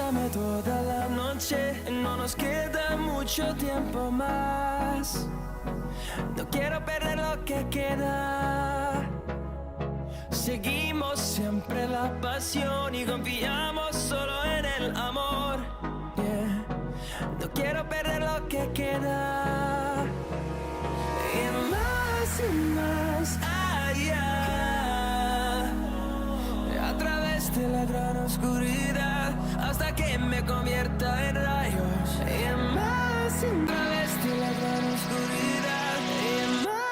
bésame toda la noche, no nos queda mucho tiempo más. No quiero perder lo que queda. Seguimos siempre la pasión y confiamos solo en el amor. Yeah. No quiero perder lo que queda. Y más allá, a través de la gran oscuridad, hasta que me convierta en rayos. Y más a través de la gran oscuridad, y más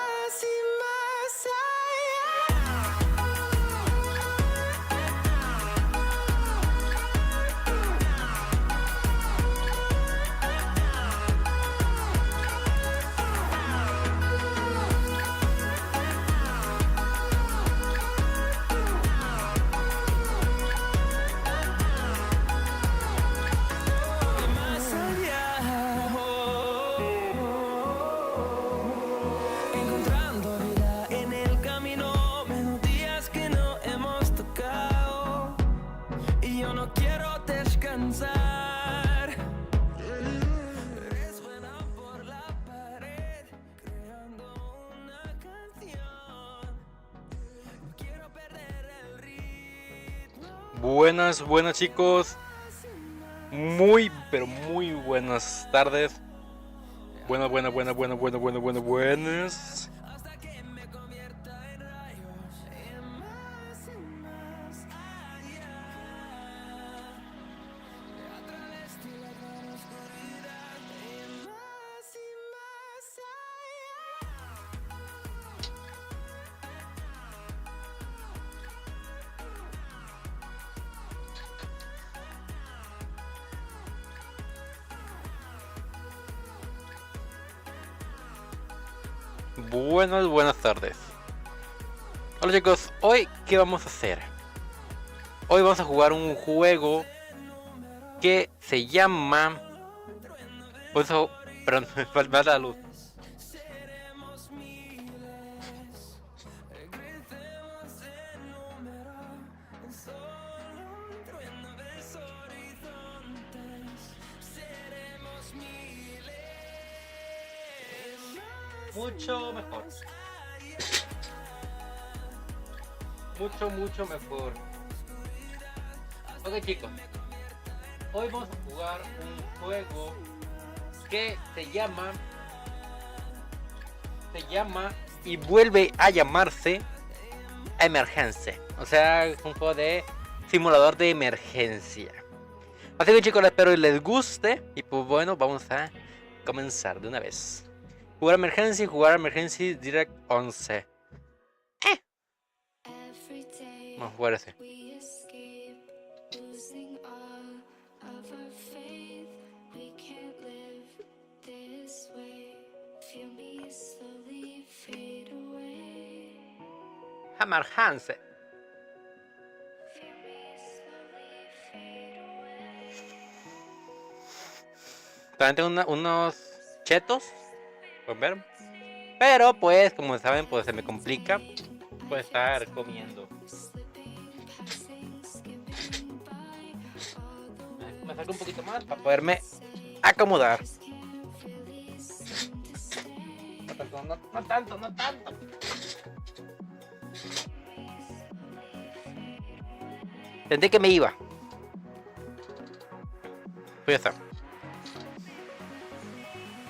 Buenas chicos, pero muy buenas tardes. Buenas. Buenas tardes. Hola chicos, hoy ¿qué vamos a hacer? Hoy vamos a jugar un juego que se llama... Por eso, perdón, me falta la luz. Mucho mejor. Mucho mejor. Ok chicos, hoy vamos a jugar un juego que se llama y vuelve a llamarse Emergencia. O sea, es un juego de simulador de emergencia. Así que chicos, espero que les guste. Y pues bueno, vamos a comenzar de una vez. Jugar Emergencia Direct 11. Vamos a jugar ese. Emergencia. También tengo unos chetos. Pueden ver. Pero pues, como saben, pues se me complica. Puedo estar comiendo. Me saco un poquito más para poderme acomodar. No tanto. Sentí que me iba. Pues ya está.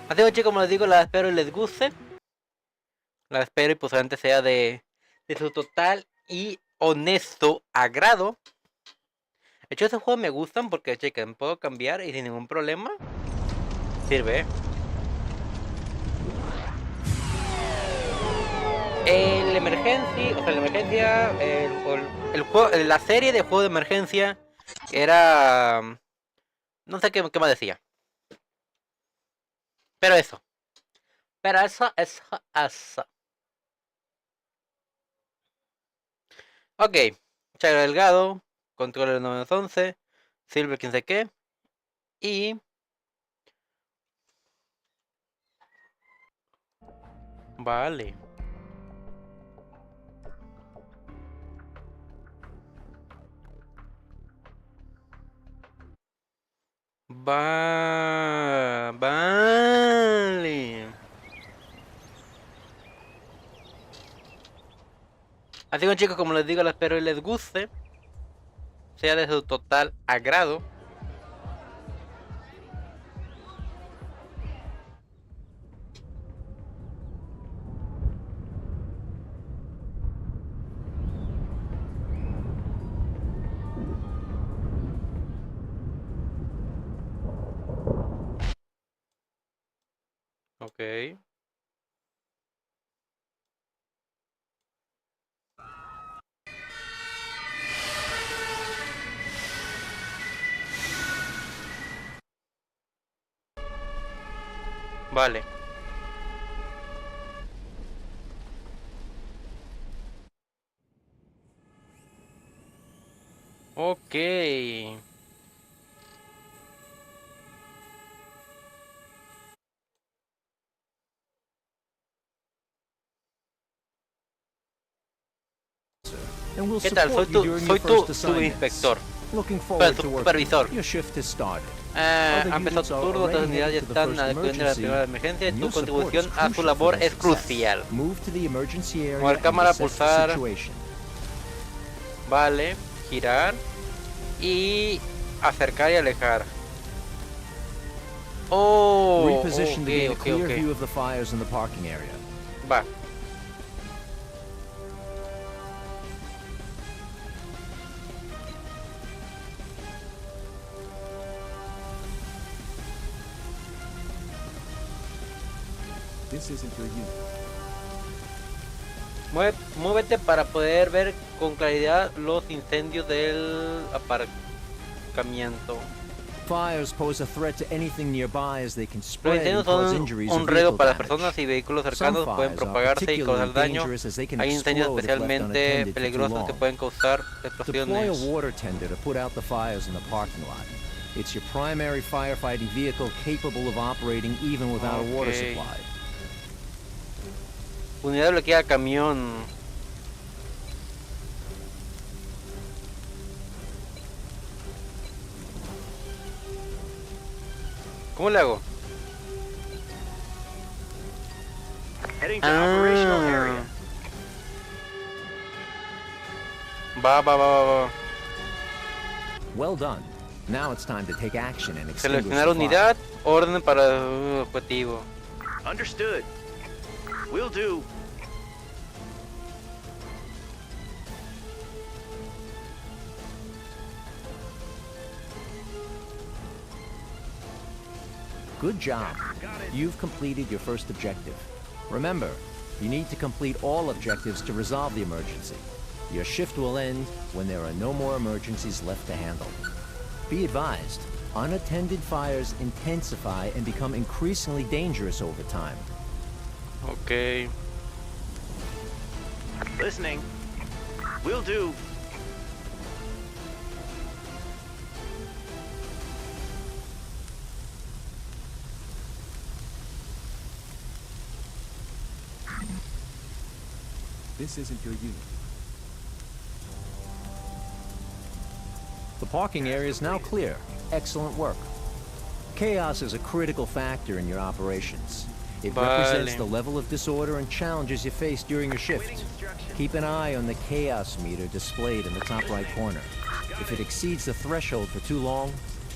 Así que chicos, como les digo, la espero y les guste. La espero y posiblemente sea de su total y honesto agrado. De hecho, estos juegos me gustan porque, chequen, puedo cambiar y sin ningún problema. Sirve. La emergencia, el juego, la serie de juegos de emergencia era... No sé qué más decía. Pero eso. Ok. Chairo Delgado. Control 911. Silver quién sé qué. Y... Vale. Vale. Así que chicos, como les digo, espero que les guste. Sea de su total agrado. Ok. Vale. Ok. ¿Qué tal? Soy tu subinspector. Tu supervisor. Ha empezado tu turno, tus unidades ya están acudiendo a la primera emergencia y tu contribución a su labor es crucial. Mover cámara, pulsar. Vale, girar. Y acercar y alejar. Oh, ok. Va. Muévete para poder ver con claridad los incendios del aparcamiento. Fires pose a threat to anything nearby as they can Los spread incendios and cause son injuries un or riesgo vehicle para las damage. personas y vehículos Some cercanos, pueden fires are propagarse y causar particularly daño. dangerous as they can Hay incendios explode if left especialmente unattended for too peligrosos que long. pueden causar Deploy a explosiones. water tender to put out the fires in the parking lot. It's your primary firefighting vehicle capable of operating even without a water Okay. supply. Unidad bloqueada camión. ¿Cómo le hago? Va. Well done. Now it's time to take action and extinguish Seleccionar the fire. unidad, orden para objetivo. Understood. Will do. Good job. You've completed your first objective. Remember, you need to complete all objectives to resolve the emergency. Your shift will end when there are no more emergencies left to handle. Be advised, unattended fires intensify and become increasingly dangerous over time. Ok. Listening. Will do. This isn't your unit. The parking area is now clear. Excellent work. Chaos is a critical factor in your operations. It represents the level of disorder and challenges you face during your shift. Keep an eye on the chaos meter displayed in the top right corner. If it exceeds the threshold for too long,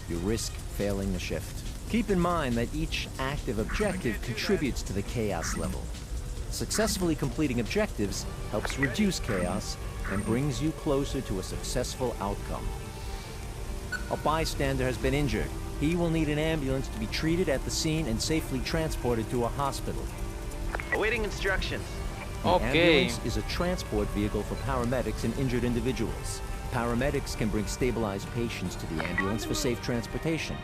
you risk failing the shift. Keep in mind that each active objective contributes to the chaos level. Successfully completing objectives helps reduce chaos and brings you closer to a successful outcome. A bystander has been injured. He will need an ambulance to be treated at the scene and safely transported to a hospital. Awaiting instructions. The Okay. ambulance is a transport vehicle for paramedics and injured individuals. Paramedics can bring stabilized patients to the ambulance for safe transportation.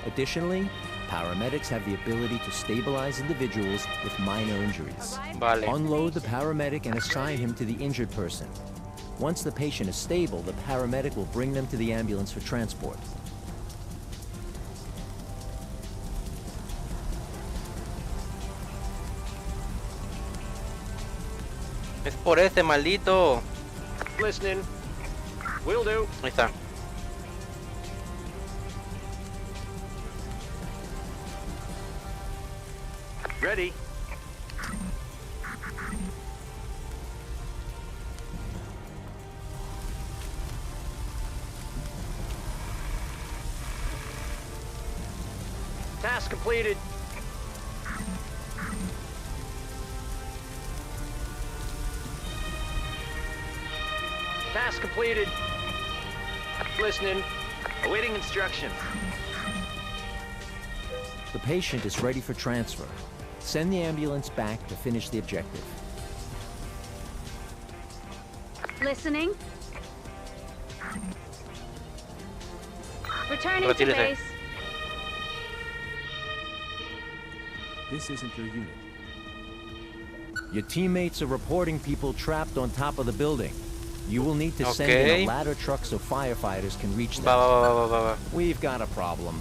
Additionally, paramedics have the ability to stabilize individuals with minor injuries. Vale. Unload the paramedic and assign him to the injured person. Once the patient is stable, the paramedic will bring them to the ambulance for transport. Es por ese maldito. Listening. Will do. Ahí está. Ready. Task completed. Task completed. Listening. Awaiting instruction. The patient is ready for transfer. Send the ambulance back to finish the objective. Listening. Returning to Retírese. base. This isn't your unit. Your teammates are reporting people trapped on top of the building. You will need to send in Okay. a ladder truck so firefighters can reach them. Va. We've got a problem.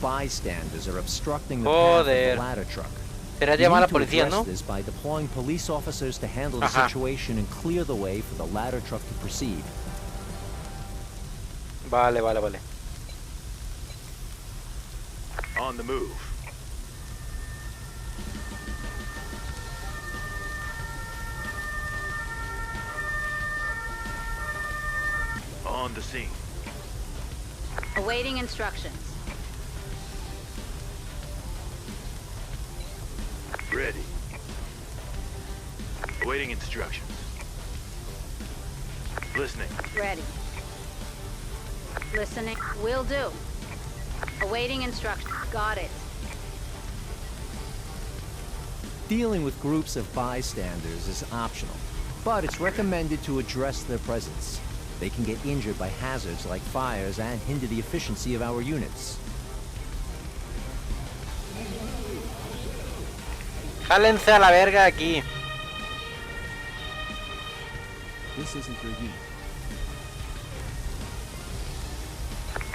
Bystanders are obstructing the Joder. path of the ladder truck. Sería We llamar a la need to policía, address ¿no? this by deploying police officers to handle the Ajá. situation and clear the way for the ladder truck to proceed. Vale. On the move. On the scene. Awaiting instructions. Ready. Awaiting instructions. Listening. Ready. Listening. Will do. Awaiting instructions. Got it. Dealing with groups of bystanders is optional, but it's recommended to address their presence. They can get injured by hazards like fires and hinder the efficiency of our units. Jálense a la verga aquí. This isn't your unit.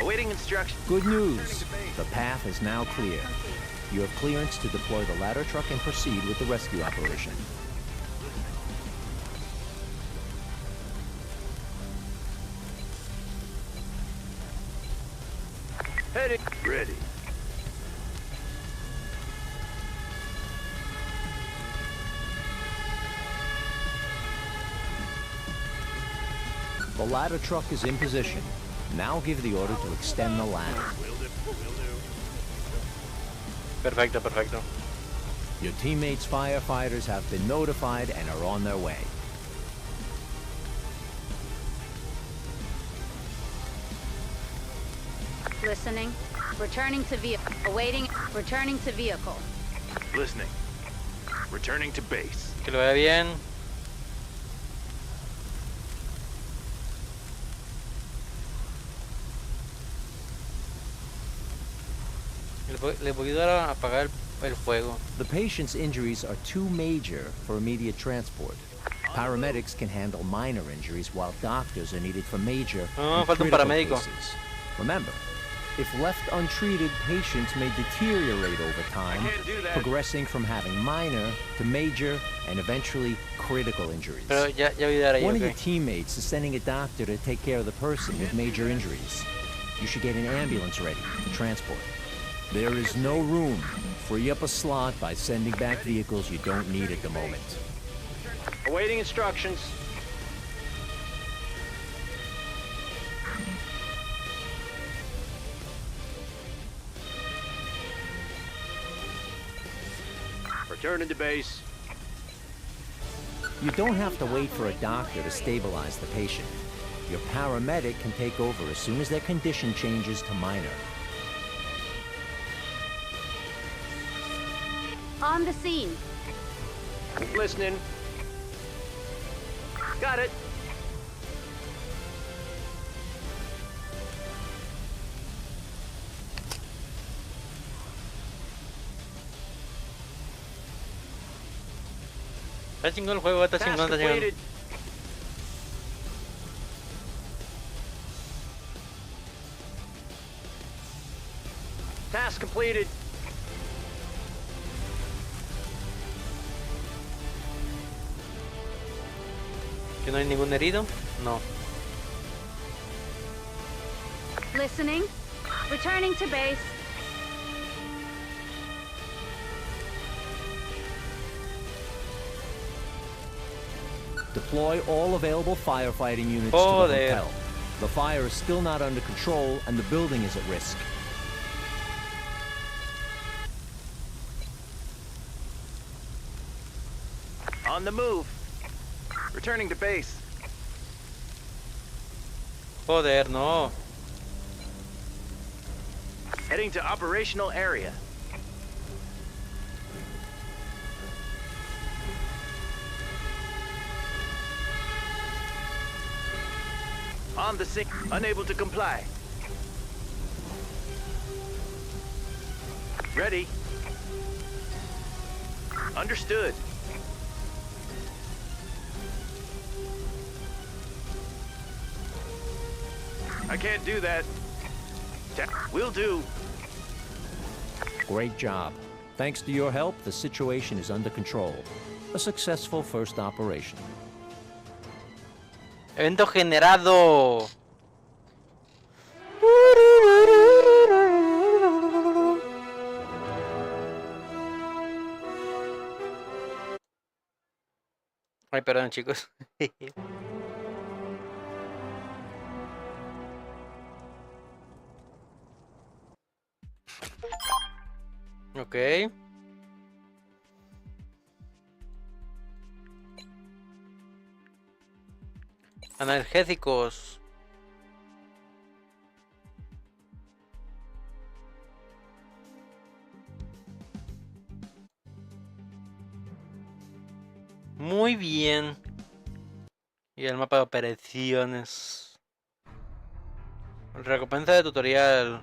Awaiting instructions. Good news. The path is now clear. You have clearance to deploy the ladder truck and proceed with the rescue operation. Heading. Ready. The ladder truck is in position. Now give the order to extend the ladder. Perfecto. Your teammates' firefighters have been notified and are on their way. Listening. Returning to vehicle. Awaiting. Returning to vehicle. Listening. Returning to base. Que lo vea bien. Le voy a ayudar a apagar el fuego. The patient's injuries are too major for immediate transport. Paramedics can handle minor injuries while doctors are needed for major Ah, and falta un critical paramédico. cases. Remember, if left untreated, patients may deteriorate over time, I can't do that. progressing from having minor to major and eventually critical injuries. Pero ya voy a dar ahí, One of ok. your teammates is sending a doctor to take care of the person with major injuries. You should get an ambulance ready for transport. There is no room. Free up a slot by sending back vehicles you don't need at the moment. Awaiting instructions. Returning to base. You don't have to wait for a doctor to stabilize the patient. Your paramedic can take over as soon as their condition changes to minor. On the scene. Listening. Got it. Está chingón el juego, está Task chingón, está chingón. completed. Task completed. ¿Que no hay ningún herido? No. Listening. Returning to base. Deploy all available firefighting units to the hotel. The fire is still not under control and the building is at risk. On the move. Returning to base. Joder, no. Heading to operational area. On the scene. Unable to comply. Ready. Understood. I can't do that. Will do. Great job. Thanks to your help, the situation is under control. A successful first operation. Evento generado. Ay, perdón, chicos. Ok. Analgésicos. Muy bien. Y el mapa de operaciones. Recompensa de tutorial.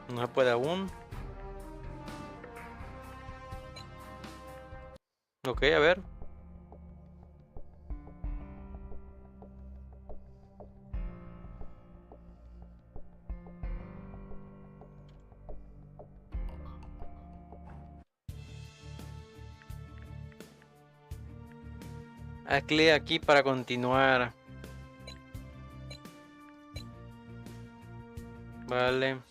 No se puede aún. Ok, a ver. Haz clic aquí para continuar. Vale.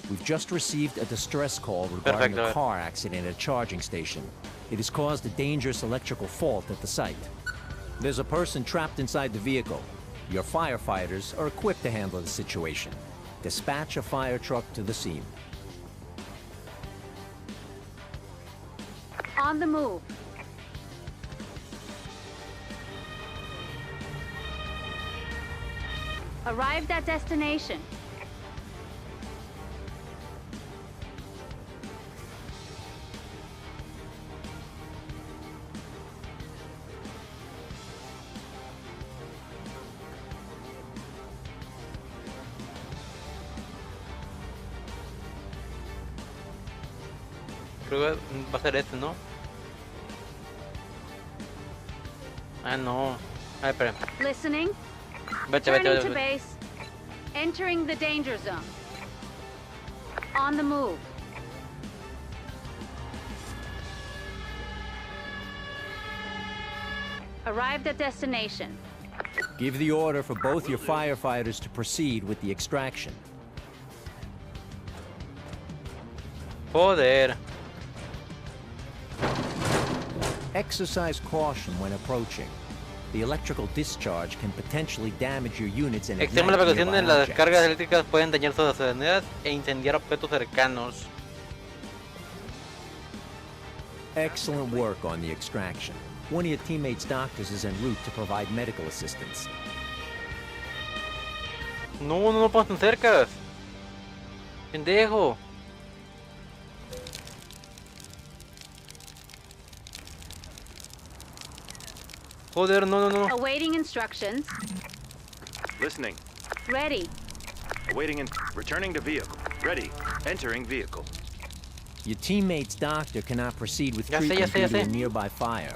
We've just received a distress call regarding a car accident at a charging station. It has caused a dangerous electrical fault at the site. There's a person trapped inside the vehicle. Your firefighters are equipped to handle the situation. Dispatch a fire truck to the scene. On the move. Arrived at destination. Creo que va a ser este, ¿no? Ah, no. Ay, espera. Listening. Vete. Returning to base. Entering the danger zone. On the move. Arrived at destination. Give the order for both your firefighters to proceed with the extraction. Joder. Exercise caution when approaching. The electrical discharge can potentially damage your units and Extrema la ignite precaución nearby en las objects. descargas eléctricas pueden dañar sus unidades e incendiar objetos cercanos. Excellent work on the extraction. One of your teammates' doctors is en route to provide medical assistance. No puedo tan cerca. Pendejo. Joder, no, no, no. Awaiting instructions. Listening. Ready. Awaiting and returning to vehicle. Ready. Entering vehicle. Your teammate's doctor cannot proceed with Ya sé, treatment due to a sé. nearby fire.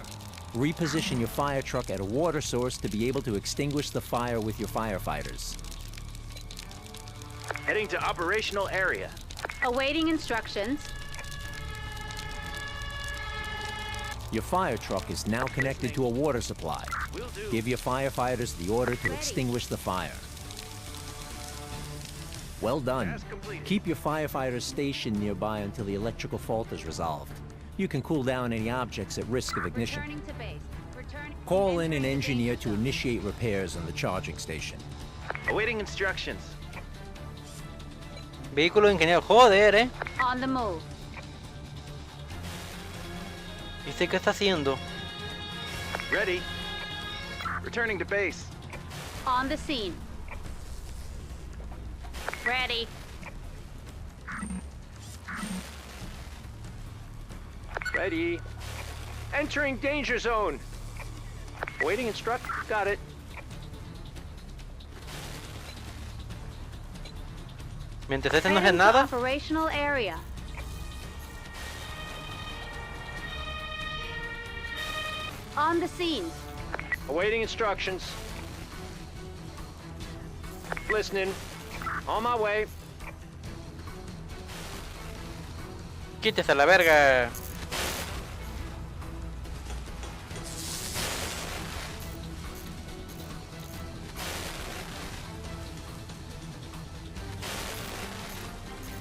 Reposition your fire truck at a water source to be able to extinguish the fire with your firefighters. Heading to operational area. Awaiting instructions. Your fire truck is now connected to a water supply. Will do. Give your firefighters the order to extinguish the fire. Well done. Task completed. Keep your firefighters stationed nearby until the electrical fault is resolved. You can cool down any objects at risk of ignition. Returning to base. Call in an engineer to initiate repairs on the charging station. Awaiting instructions. Vehículo de ingeniero. Joder, On the move. ¿Y sé qué está haciendo? Ready. Returning to base. On the scene. Ready. Ready. Entering danger zone. Awaiting instruct. Got it. Mientras este no hace Heading to nada. operational area. On the scene. Awaiting instructions. Listening. On my way. Quítese a la verga.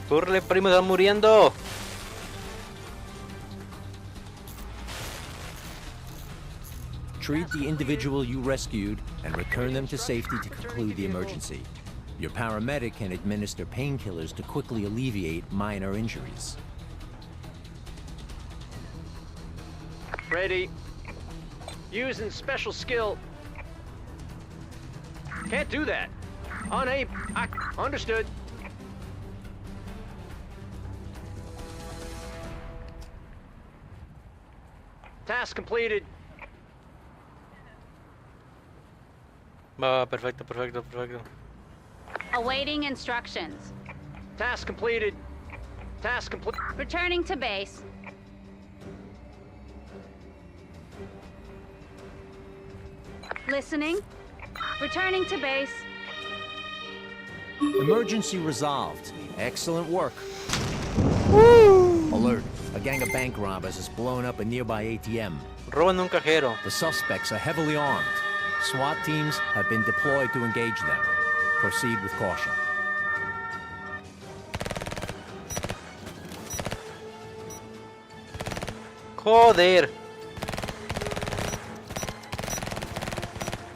Corre, primo, están muriendo. Treat the individual you rescued and return them to safety to conclude the emergency. Your paramedic can administer painkillers to quickly alleviate minor injuries. Ready. Using special skill. Can't do that. Unable. Understood. Task completed. Va, perfecto, perfecto, perfecto. Awaiting instructions. Task completed. Task complete. Returning to base. Listening. Returning to base. Emergency resolved. Excellent work. Alert. A gang of bank robbers has blown up a nearby ATM. Roban un cajero. The suspects are heavily armed. SWAT teams have been deployed to engage them. Proceed with caution. Joder.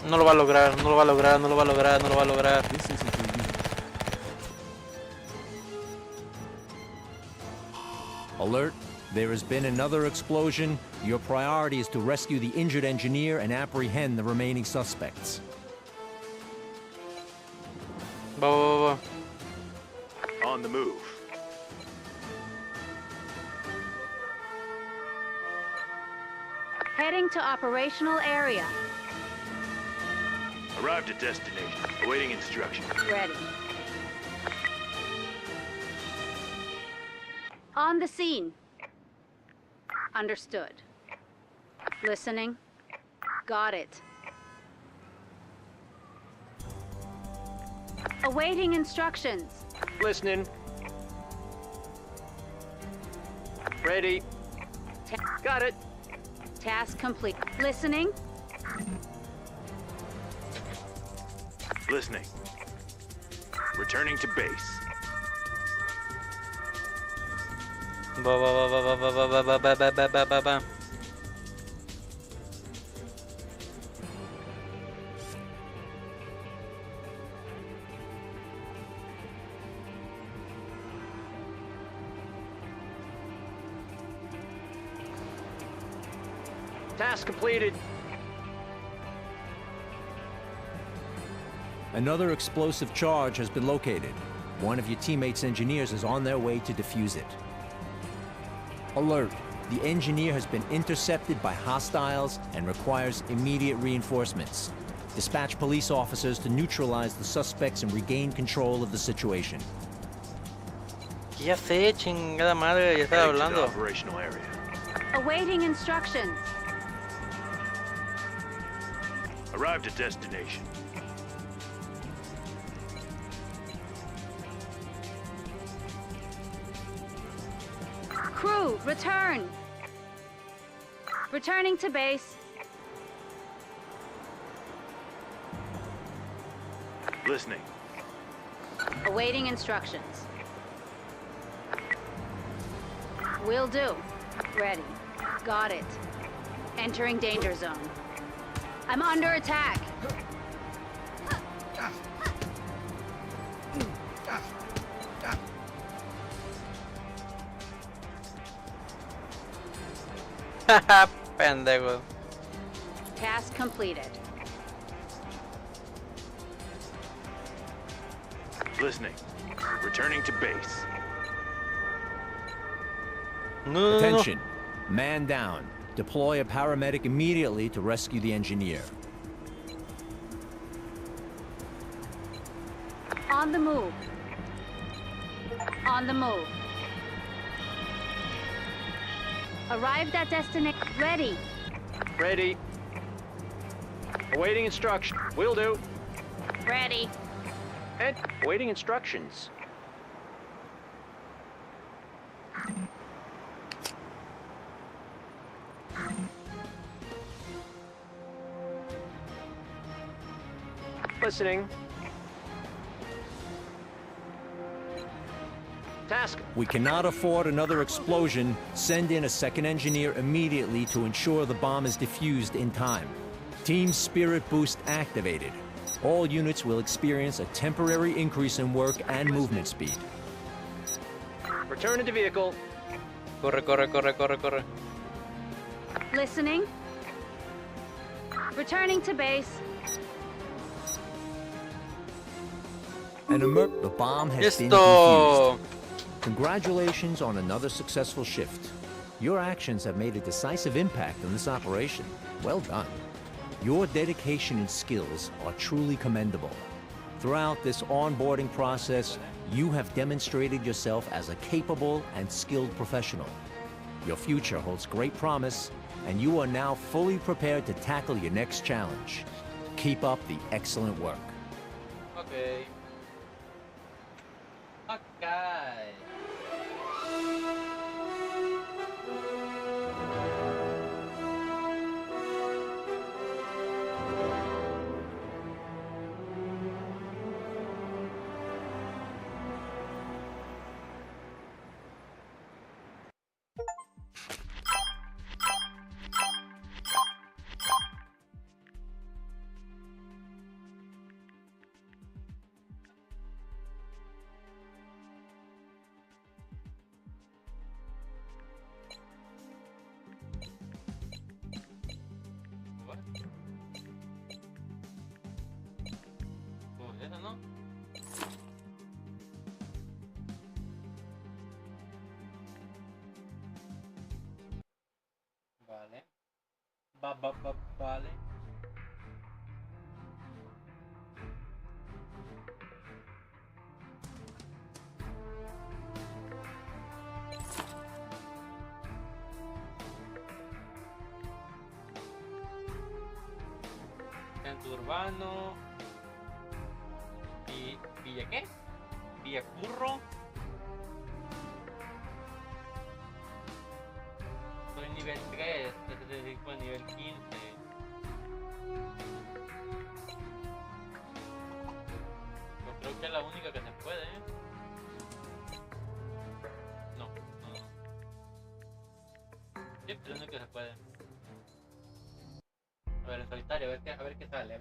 No lo va a lograr, no lo va a lograr, no lo va a lograr, no lo va a lograr. Alert. There has been another explosion. Your priority is to rescue the injured engineer and apprehend the remaining suspects. Va, va, va, va. On the move. Heading to operational area. Arrived at destination. Awaiting instruction. Ready. On the scene. Understood. Listening. Got it. Awaiting instructions. Listening. Ready. Got it. Task complete. Listening. Listening. Returning to base. Va, va, va, va, va, va, va, va, va, va, va, va, va, va. Task completed. Another explosive charge has been located. One of your teammates' engineers is on their way to defuse it. Alert. The engineer has been intercepted by hostiles and requires immediate reinforcements. Dispatch police officers to neutralize the suspects and regain control of the situation. Ya sé, chingada madre, ya estaba Heading to the hablando. operational area. Awaiting instructions. Arrived at destination. Crew, return. Returning to base. Listening. Awaiting instructions. Will do. Ready. Got it. Entering danger zone. I'm under attack. Pendejo. Task completed. Listening. Returning to base. No. Attention. Man down. Deploy a paramedic immediately to rescue the engineer. On the move. On the move. Arrived at destination. Ready. Ready. Awaiting instruction. Will do. Ready. And awaiting instructions. Listening. Task. We cannot afford another explosion. Send in a second engineer immediately to ensure the bomb is defused in time. Team Spirit Boost activated. All units will experience a temporary increase in work and movement speed. Return to the vehicle. Corre. Listening. Returning to base. The bomb has been Listo. defused. Congratulations on another successful shift. Your actions have made a decisive impact on this operation. Well done. Your dedication and skills are truly commendable. Throughout this onboarding process, you have demonstrated yourself as a capable and skilled professional. Your future holds great promise, and you are now fully prepared to tackle your next challenge. Keep up the excellent work. Okay. ¿no? Vale. Vale. Centro urbano. ¿Villa qué? Villa Curro. Soy nivel 3, este tipo nivel 15. Yo creo que es la única que se puede, ¿eh? No. Sí, es la única que se puede. A ver, en solitario, a ver qué sale.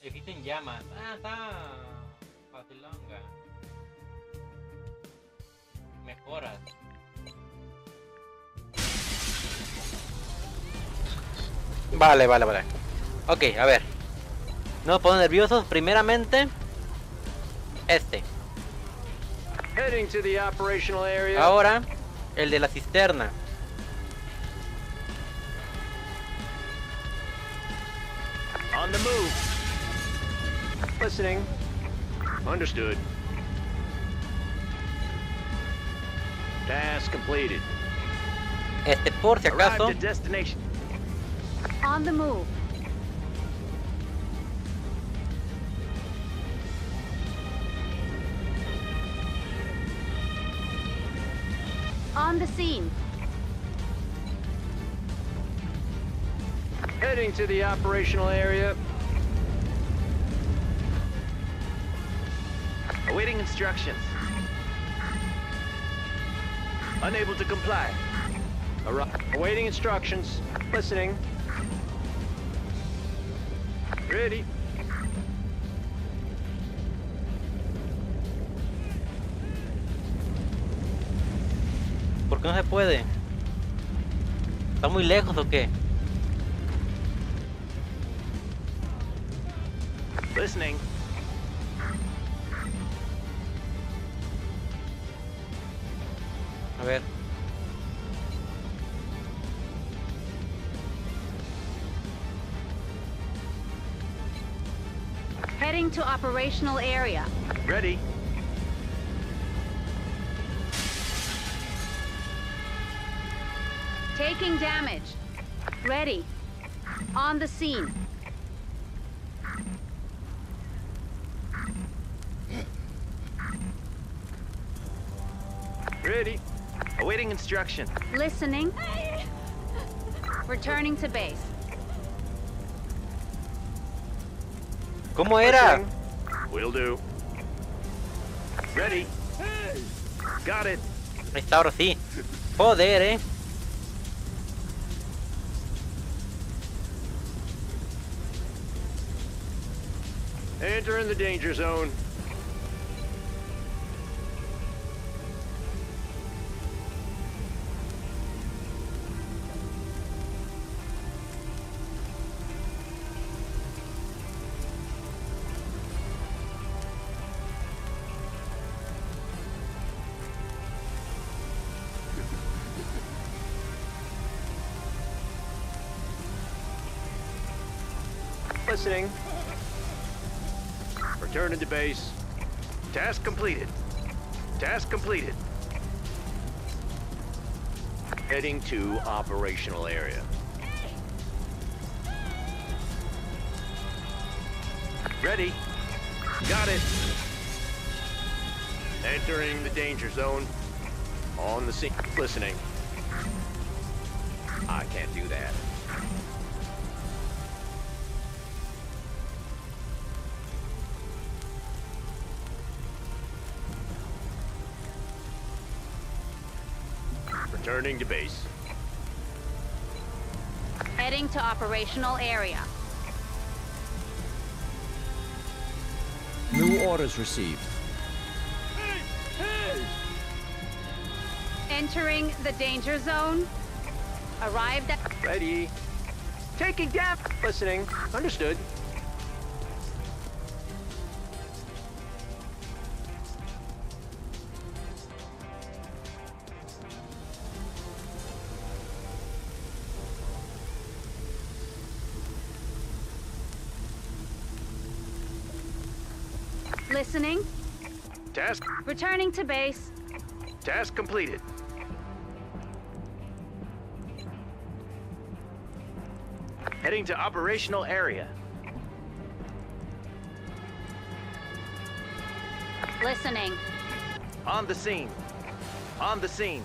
Existen llamas. Está facilonga. Mejoras. Vale. Ok, a ver. No me pongo nerviosos. Primeramente, este. Heading to the operational area. Ahora, el de la cisterna. On the move. Listening. Understood. Task completed. Este, por si acaso. Arrived at destination. On the move. On the scene. Heading to the operational area. Awaiting instructions. Unable to comply. Awaiting instructions. Listening. Ready. ¿Por qué no se puede? ¿Está muy lejos o qué? Listening. A ver. Heading to operational area. Ready. Taking damage. Ready. On the scene. Ready. Awaiting instruction. Listening. Returning to base. ¿Cómo era? Listening. Will do. Ready. Got it. Ahí está, ahora sí. Joder, Enter in the danger zone. Listening. Returning to base. Task completed. Task completed. Heading to operational area. Ready. Got it. Entering the danger zone. On the scene. Listening. I can't do that. Returning to base. Heading to operational area. New orders received. Entering the danger zone. Arrived at... Ready. Taking damage. Listening. Understood. Listening. Task. Returning to base. Task completed. Heading to operational area. Listening. On the scene. On the scene.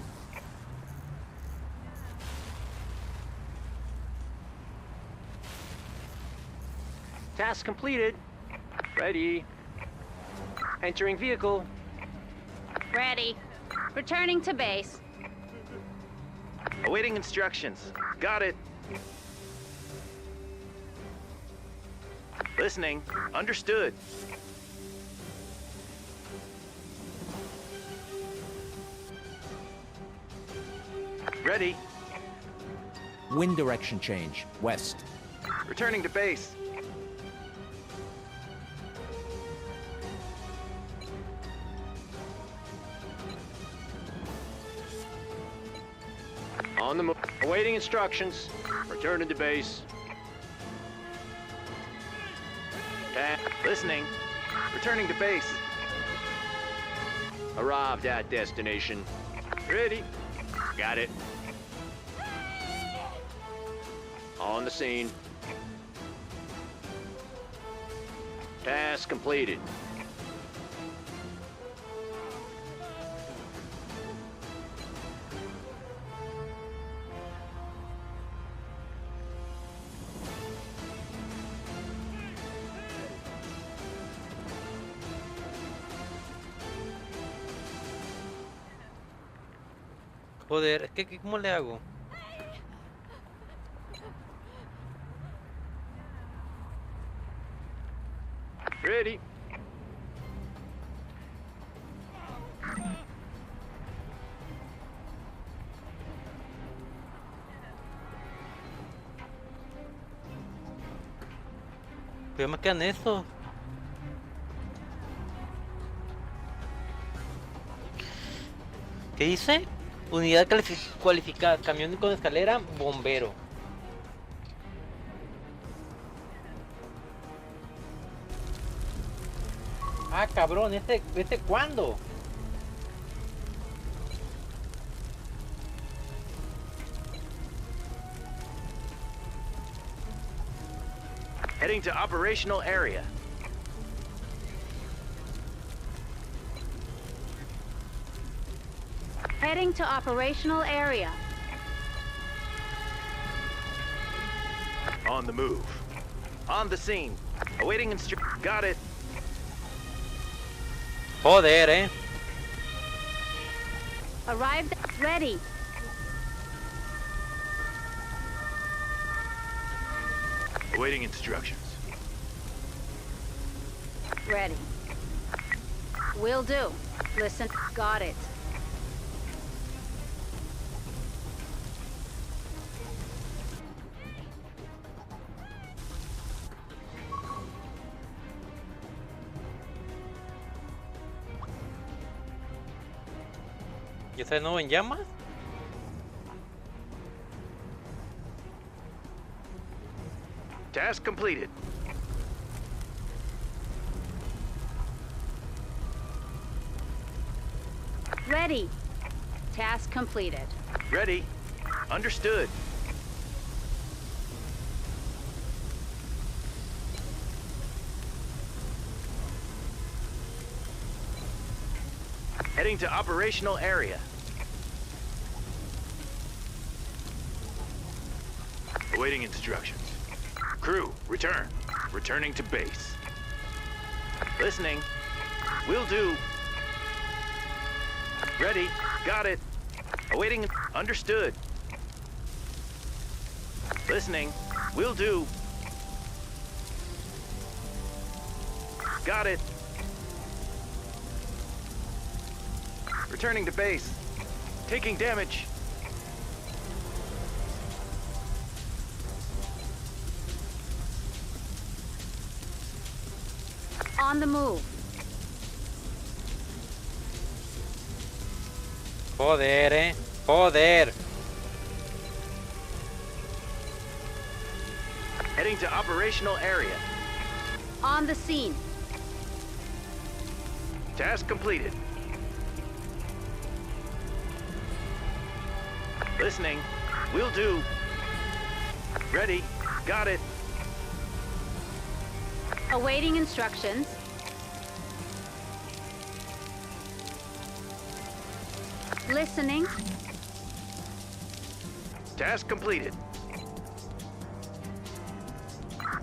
Task completed. Ready. Entering vehicle. Ready. Returning to base. Awaiting instructions. Got it. Listening. Understood. Ready. Wind direction change. West. Returning to base. On the move. Awaiting instructions. Returning to base. Listening. Returning to base. Arrived at destination. Ready. Got it. On the scene. Task completed. Joder, es que ¿cómo le hago? Ready. Pero me quedan eso. ¿Qué dice? Unidad cualificada, camión con escalera, bombero. Ah, cabrón, ¿este cuándo? Heading to operational area. Heading to operational area. On the move. On the scene. Awaiting instructions. Got it. Joder, Arrived. Ready. Awaiting instructions. Ready. Will do. Listen. Got it. ¿Y está de nuevo en llamas? Task completed. Ready. Task completed. Ready. Understood. Heading to operational area. Awaiting instructions. Crew, return. Returning to base. Listening. Will do. Ready. Got it. Awaiting. Understood. Listening. Will do. Got it. Returning to base. Taking damage. On the move. Joder, joder. Heading to operational area. On the scene. Task completed. Listening. Will do. Ready. Got it. Awaiting instructions. Listening. Task completed.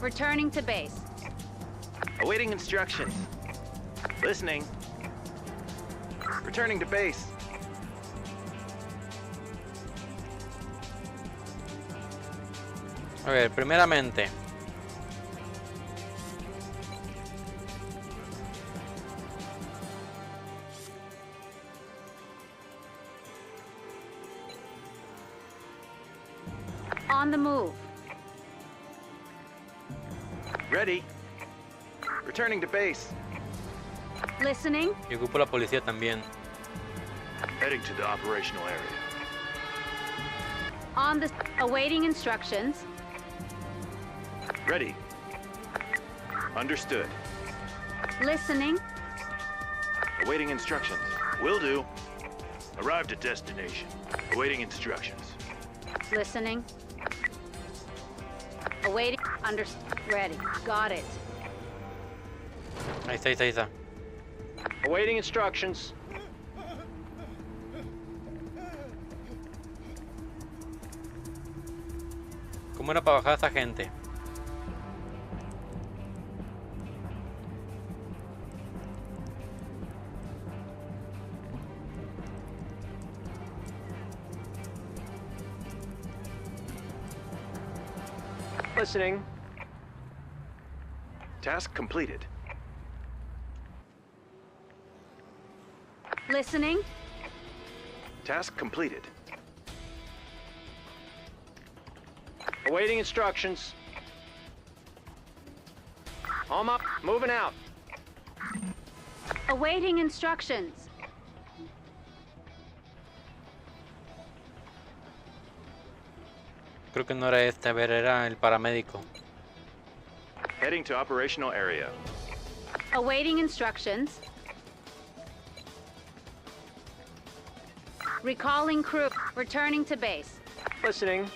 Returning to base. Awaiting instructions. Listening. Returning to base. A ver, primeramente. On the move. Ready. Returning to base. Listening. Y ocupo la policía también. Heading to the operational area. On the... Awaiting instructions. Ready. Understood. Listening. Awaiting instructions. Will do. Arrived at destination. Awaiting instructions. Listening. Awaiting. Ready. Got it. Ahí está, ahí está, ahí está. Awaiting instructions. ¿Cómo era para bajar a esta gente? Listening. Task completed. Listening. Task completed. Awaiting instructions. Home up, moving out. Awaiting instructions. Creo que no era este, a ver, era el paramédico. Heading to operational area. Awaiting instructions. Recalling crew. Returning to base. Listening.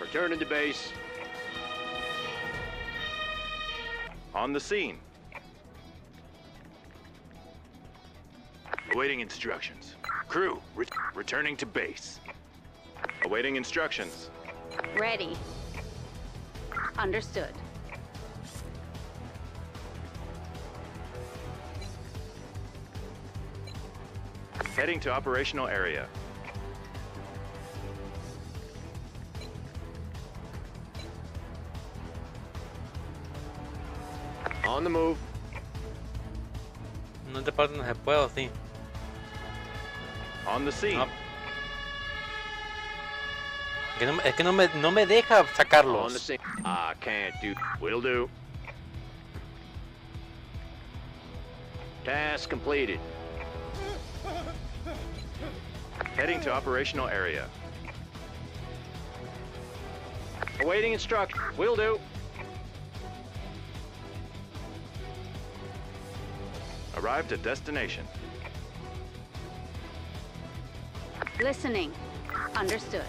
Returning to base. On the scene. Awaiting instructions. Crew, returning to base. Awaiting instructions. Ready. Understood. Heading to operational area. On the move. No te parte, no se puede, ¿o sí? On the scene. No. Es que no me deja On the sacarlos. scene. I can't do. Will do. Task completed. Heading to operational area. Awaiting instructions. Will do. Arrived at destination. Listening. Understood.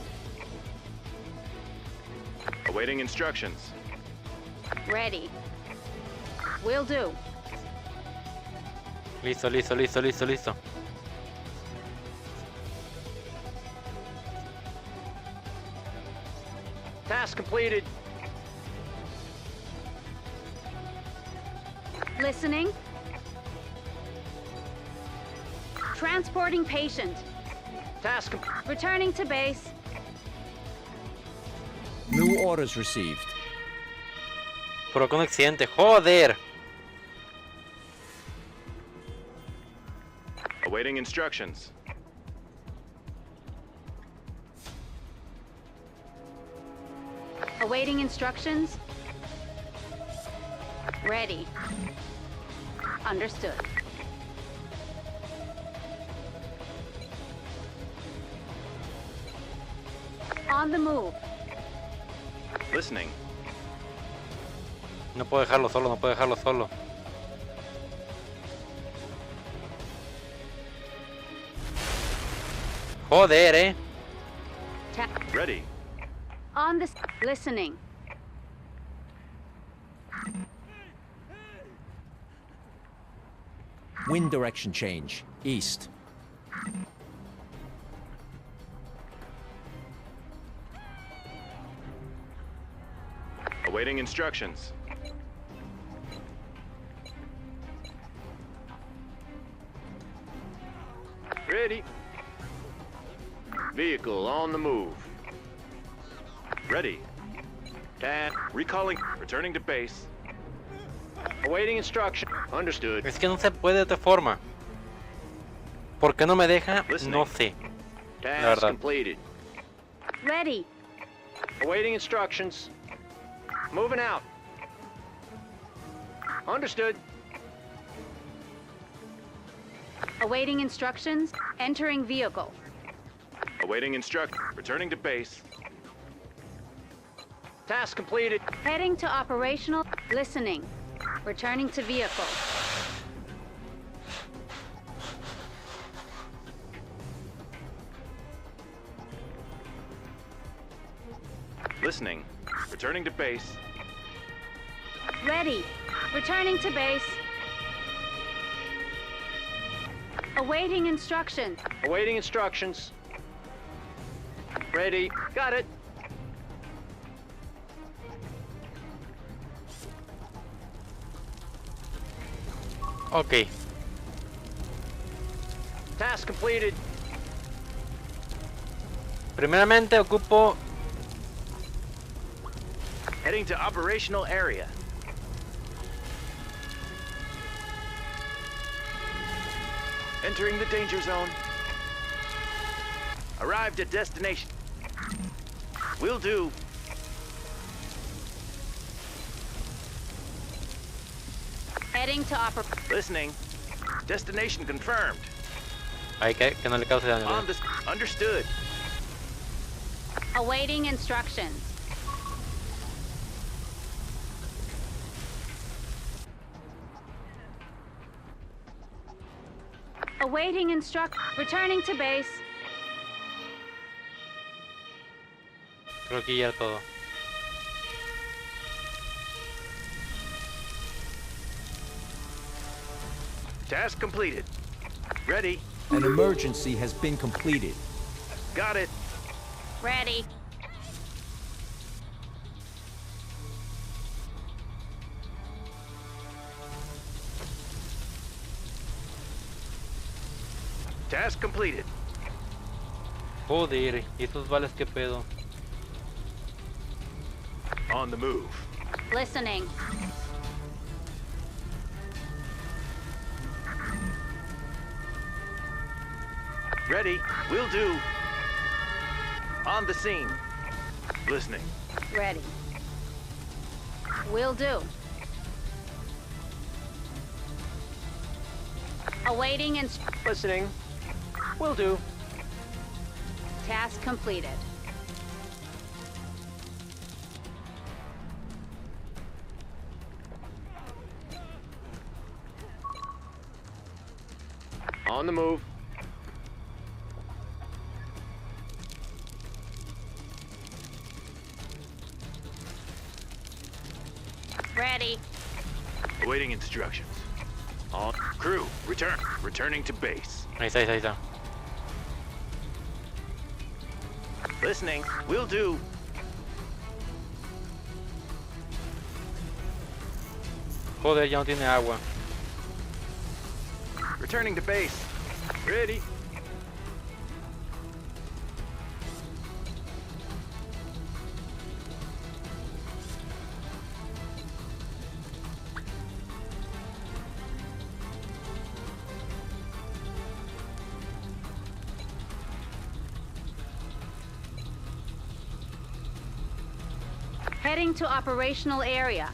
Awaiting instructions. Ready. Will do. Listo, listo, listo, listo, listo. Task completed. Listening. Transporting patient. Task Returning to base. New orders received. Provocó un accidente, joder. Awaiting instructions. Awaiting instructions. Ready. Understood. On the move. Listening. No puedo dejarlo solo, no puedo dejarlo solo. Joder, Ready. On the... Listening. Wind direction change. East. Awaiting instructions. ready. Vehicle on the move. Ready. Task. Recalling. Returning to base. Awaiting instruction. Understood. Es que no se puede de otra forma. ¿Por qué no me deja? No sé. La Task verdad. completed. Ready. Awaiting instructions. Moving out. Understood. Awaiting instructions. Entering vehicle. Awaiting instruction. Returning to base. Task completed. Heading to operational. Listening. Returning to vehicle. Listening. Returning to base. Ready. Returning to base. Awaiting instructions. Awaiting instructions. Ready. Got it. Ok. Task completed. Primeramente ocupo... Heading to operational area. Entering the danger zone. Arrived at destination. Will do. Heading to Listening. Destination confirmed. Ay, que no le cause daño. On this. Understood. Awaiting instructions. Awaiting Returning to base. Creo que ya todo. Task completed. Ready. An emergency has been completed. Got it. Ready. Task completed. Joder, ¿y esos vales qué pedo? On the move. Listening. Ready. Will do. On the scene. Listening. Ready. Will do. Awaiting Listening. Will do. Task completed. On the move. Ready. Awaiting instructions. On crew. Return. Returning to base. Ahí está, ahí está. Listening. Will do. Joder, ya no tiene agua. Returning to base. Ready. Heading to operational area.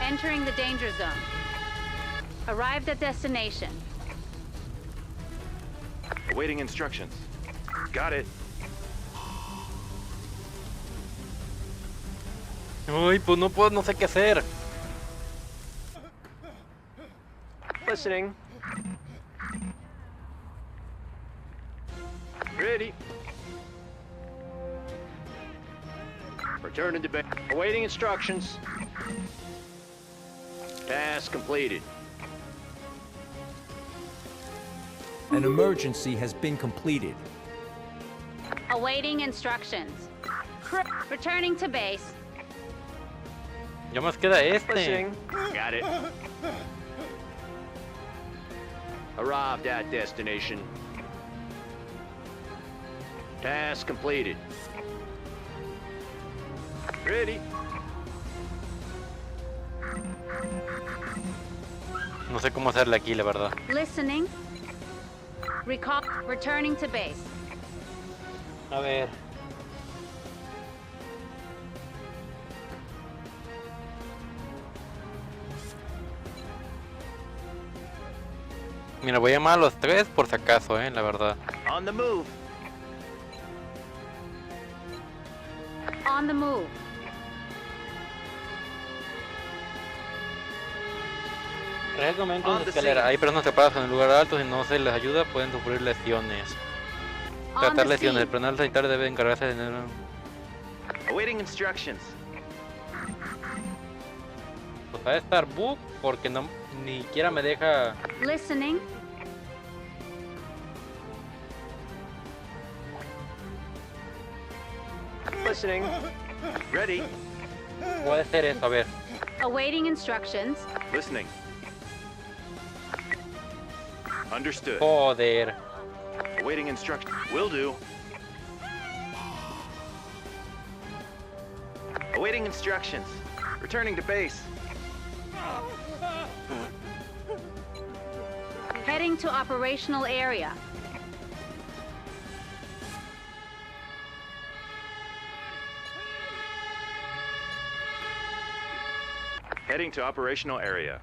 Entering the danger zone. Arrived at destination. Awaiting instructions. Got it. Uy, pues no puedo, no sé qué hacer. Listening. Ready. Returning to base. Awaiting instructions. Task completed. An emergency has been completed. Awaiting instructions. Returning to base. Ya más queda este. Listening. Got it. Arrived at destination. Task completed. Ready. No sé cómo hacerle aquí, la verdad. Listening. Recall. Returning to base. A ver. Mira, voy a llamar a los 3 por si acaso, la verdad. On the move. On the move. Recomiendo una escalera. Hay personas atrapadas en el lugar alto. Si no se les ayuda, pueden sufrir lesiones. Tratar lesiones. El personal sanitario debe encargarse de tener... Awaiting instructions. Pues va a estar bug porque no ni siquiera me deja. Listening. Listening. Ready. Puede ser eso, a ver. Awaiting instructions. Listening. Understood. Joder. Awaiting instructions. Will do. Awaiting instructions. Returning to base. Heading to operational area. Heading to operational area.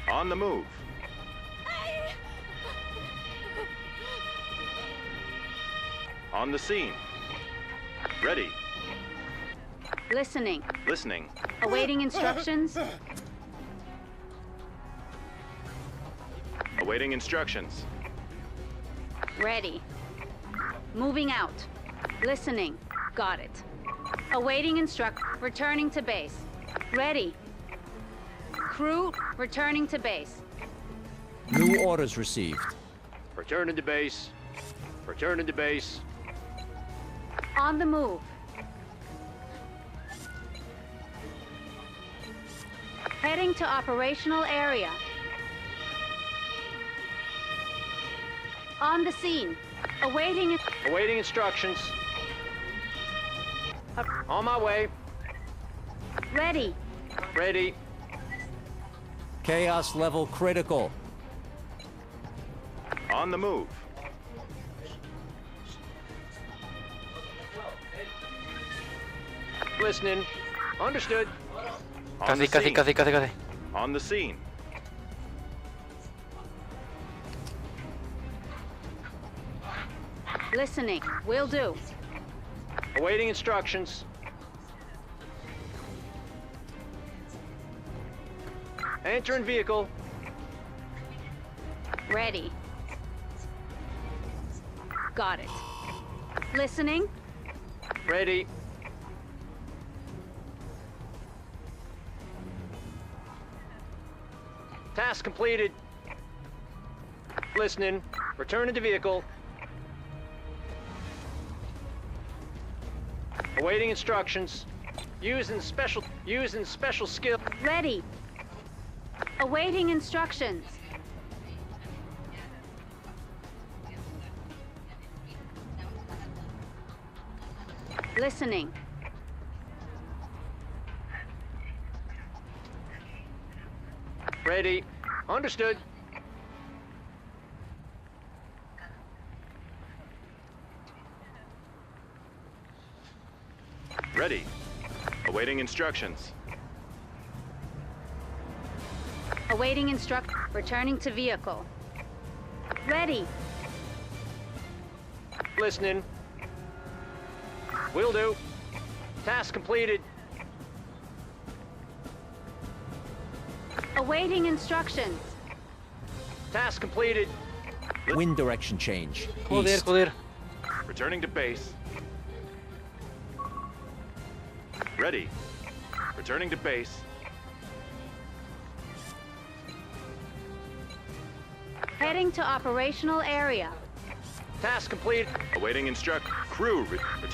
On the move. On the scene. Ready. Listening. Listening. Awaiting instructions. Awaiting instructions. Ready. Moving out. Listening. Got it. Awaiting returning to base. Ready. Crew, returning to base. New orders received. Returning to base. Returning to base. On the move. Heading to operational area. On the scene. Awaiting instructions. On my way. Ready. Ready. Chaos level critical. On the move. Listening. Understood. On the scene. Casi. On the scene. Listening. Will do. Awaiting instructions. Entering vehicle. Ready. Got it. Listening. Ready. Task completed. Listening. Returning to vehicle. Awaiting instructions. Using special skill. Ready. Awaiting instructions. Listening. Ready. Understood. Ready. Awaiting instructions. Awaiting returning to vehicle. Ready. Listening. Will do. Task completed. Awaiting instructions. Task completed. Wind direction change. East. Joder. Returning to base. Ready. Returning to base. Heading to operational area. Task complete. Awaiting crew returning.